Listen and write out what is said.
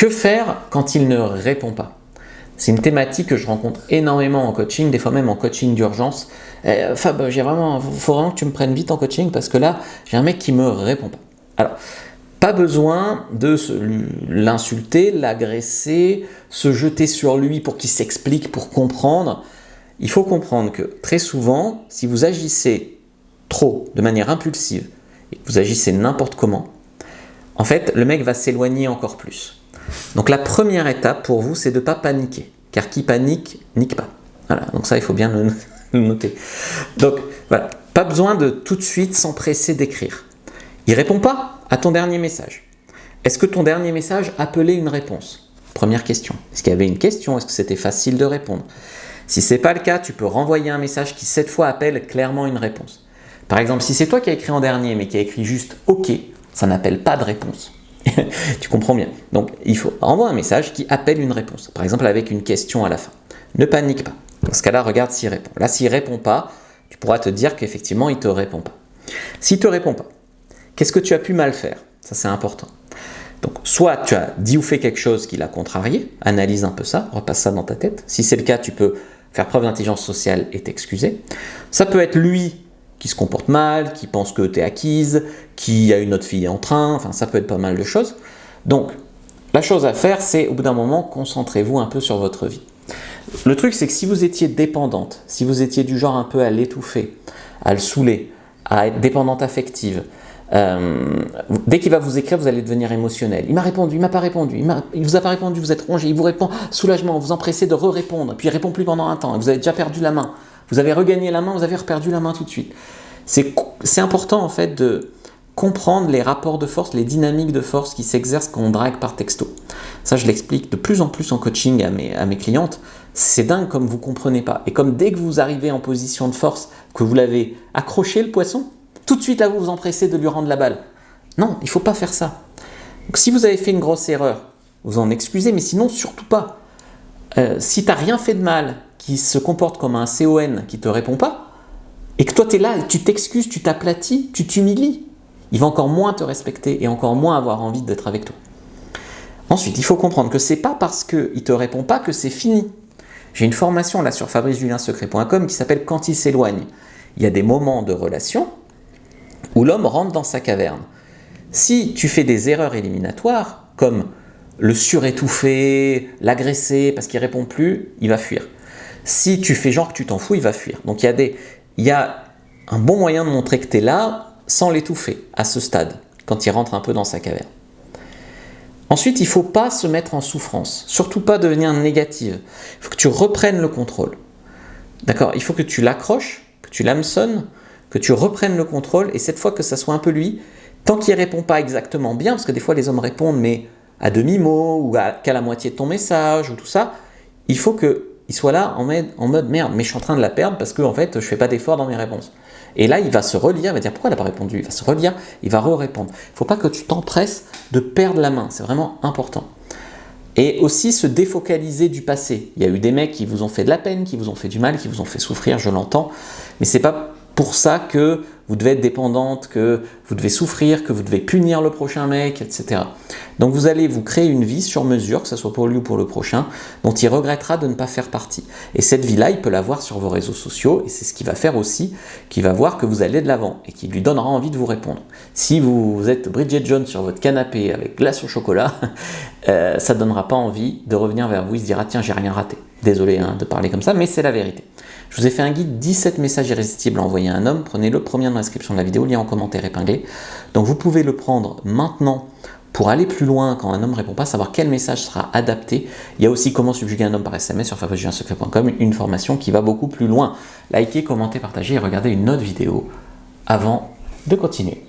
Que faire quand il ne répond pas? C'est une thématique que je rencontre énormément en coaching, des fois même en coaching d'urgence. Fab, faut vraiment que tu me prennes vite en coaching parce que là, j'ai un mec qui me répond pas. Alors, pas besoin de l'insulter, l'agresser, se jeter sur lui pour qu'il s'explique, pour comprendre. Il faut comprendre que très souvent, si vous agissez trop, de manière impulsive, et que vous agissez n'importe comment, en fait, le mec va s'éloigner encore plus. Donc la première étape pour vous, c'est de ne pas paniquer. Car qui panique, nique pas. Voilà, donc ça, il faut bien le noter. Donc voilà, pas besoin de tout de suite s'empresser d'écrire. Il ne répond pas à ton dernier message. Est-ce que ton dernier message appelait une réponse? Première question. Est-ce qu'il y avait une question? Est-ce que c'était facile de répondre? Si ce n'est pas le cas, tu peux renvoyer un message qui cette fois appelle clairement une réponse. Par exemple, si c'est toi qui as écrit en dernier, mais qui a écrit juste « OK », ça n'appelle pas de réponse. Tu comprends bien. Donc, il faut envoyer un message qui appelle une réponse. Par exemple, avec une question à la fin. Ne panique pas. Dans ce cas-là, regarde s'il répond. Là, s'il ne répond pas, tu pourras te dire qu'effectivement, il ne te répond pas. S'il ne te répond pas, qu'est-ce que tu as pu mal faire? Ça, c'est important. Donc, soit tu as dit ou fait quelque chose qui l'a contrarié, analyse un peu ça, repasse ça dans ta tête. Si c'est le cas, tu peux faire preuve d'intelligence sociale et t'excuser. Ça peut être lui qui se comporte mal, qui pense que tu es acquise, qui a une autre fille en train, enfin ça peut être pas mal de choses. Donc, la chose à faire, c'est au bout d'un moment, concentrez-vous un peu sur votre vie. Le truc, c'est que si vous étiez dépendante, si vous étiez du genre un peu à l'étouffer, à le saouler, à être dépendante affective, dès qu'il va vous écrire, vous allez devenir émotionnel. Il m'a répondu, il m'a pas répondu, il vous a pas répondu, vous êtes rongé, il vous répond, soulagement, vous empressez de re-répondre, puis il répond plus pendant un temps, et vous avez déjà perdu la main. Vous avez regagné la main, vous avez reperdu la main tout de suite. C'est important en fait de comprendre les rapports de force, les dynamiques de force qui s'exercent quand on drague par texto. Ça, je l'explique de plus en plus en coaching à mes clientes. C'est dingue comme vous ne comprenez pas. Et comme dès que vous arrivez en position de force, que vous l'avez accroché le poisson, tout de suite là vous vous empressez de lui rendre la balle. Non, il ne faut pas faire ça. Donc, si vous avez fait une grosse erreur, vous en excusez, mais sinon surtout pas. Si tu n'as rien fait de mal, qui se comporte comme un CON qui ne te répond pas, et que toi tu es là, tu t'excuses, tu t'aplatis, tu t'humilies, il va encore moins te respecter et encore moins avoir envie d'être avec toi. Ensuite, il faut comprendre que ce n'est pas parce qu'il ne te répond pas que c'est fini. J'ai une formation là sur fabricejuliensecret.com qui s'appelle « Quand il s'éloigne ». Il y a des moments de relation où l'homme rentre dans sa caverne. Si tu fais des erreurs éliminatoires, comme le surétouffer, l'agresser parce qu'il ne répond plus, il va fuir. Si tu fais genre que tu t'en fous, il va fuir. Donc il y a un bon moyen de montrer que tu es là sans l'étouffer à ce stade, quand il rentre un peu dans sa caverne. Ensuite, il ne faut pas se mettre en souffrance, surtout pas devenir négative. Il faut que tu reprennes le contrôle. D'accord? Il faut que tu l'accroches, que tu l'hameçonnes, que tu reprennes le contrôle, et cette fois que ça soit un peu lui, tant qu'il ne répond pas exactement bien, parce que des fois les hommes répondent mais à demi-mot, ou qu'à la moitié de ton message, ou tout ça, il faut qu'il soit là en mode merde, mais je suis en train de la perdre parce que en fait, je ne fais pas d'effort dans mes réponses. Et là, il va se relire, il va dire pourquoi elle n'a pas répondu, il va se relire, il va re-répondre. Il ne faut pas que tu t'empresses de perdre la main, c'est vraiment important. Et aussi se défocaliser du passé. Il y a eu des mecs qui vous ont fait de la peine, qui vous ont fait du mal, qui vous ont fait souffrir, je l'entends, mais c'est pas pour ça que vous devez être dépendante, que vous devez souffrir, que vous devez punir le prochain mec, etc. Donc vous allez vous créer une vie sur mesure, que ce soit pour lui ou pour le prochain, dont il regrettera de ne pas faire partie. Et cette vie-là, il peut la voir sur vos réseaux sociaux, et c'est ce qui va faire aussi, qu'il va voir que vous allez de l'avant, et qui lui donnera envie de vous répondre. Si vous êtes Bridget Jones sur votre canapé avec glace au chocolat, ça ne donnera pas envie de revenir vers vous, il se dira tiens, j'ai rien raté. Désolé de parler comme ça, mais c'est la vérité. Je vous ai fait un guide 17 messages irrésistibles à envoyer à un homme. Prenez le premier dans la description de la vidéo, lien en commentaire épinglé. Donc vous pouvez le prendre maintenant pour aller plus loin quand un homme ne répond pas, savoir quel message sera adapté. Il y a aussi comment subjuguer un homme par SMS sur fabricejuliensecret.com, une formation qui va beaucoup plus loin. Likez, commentez, partagez et regardez une autre vidéo avant de continuer.